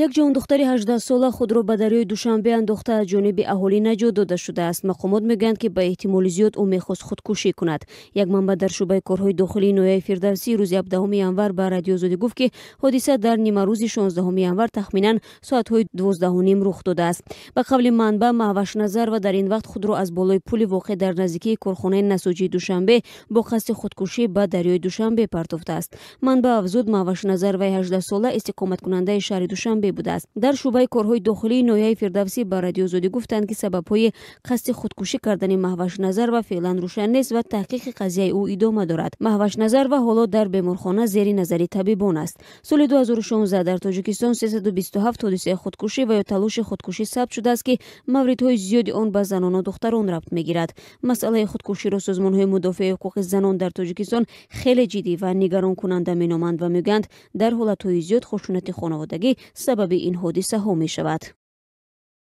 як ҷавондухтари 18 сола худро ба дарёи Душанбе андохта ҷониби аҳолӣ наҷот дода шудааст. Мақомот мегӯянд, ки ба эҳтимоли зиёд ӯ мехост худкушӣ кунад. Як манбаъ дар шӯъбаи корҳои дохилии ноҳияи Фирдавсӣ рӯзи 17 январ ба радиоозодӣ гуфт, ки ҳодиса дар нимарӯзи 16 январ тахминан соатҳои 12:30 рух додааст. Ба қавли манбаъ Маҳваши назарва дар ин вақт худро аз болои пули воқеъ дар наздикии корхонаи насоҷии Душанбе бо қасди худкушӣ ба дарёи Душанбе партофтааст. Манбаъ афзуд Маҳваши назарваи 18 сола истиқоматкунандаи шаҳри Душанбе будааст. дар шӯъбаи корҳои дохилии ноҳияи Фирдавсӣ ба радиоозодӣ гуфтанд, ки сабабҳои қасди худкушӣ кардани Маҳваши назарва феълан рӯшан нест ва таҳқиқи қазияи ӯ идома дорад. Маҳваши назарва ҳоло дар беморхона зери назари табибон аст. соли 2016 дар Тоҷикистон 327 ҳодисаи худкушӣ ва ё талоши худкушӣ сабт шудааст, ки мавридҳои зиёди он ба занону духтарон рабт мегирад. масъалаи худкуширо созмонҳои мудофиаи ҳуқуқи занон дар Тоҷикистон хеле ҷиддӣ ва нигаронкунанда меноманд ва мегӯянд, дар ҳолатҳои зиёд хушунати хонаводагӣ сабаби ин ҳодисаҳо мешавад.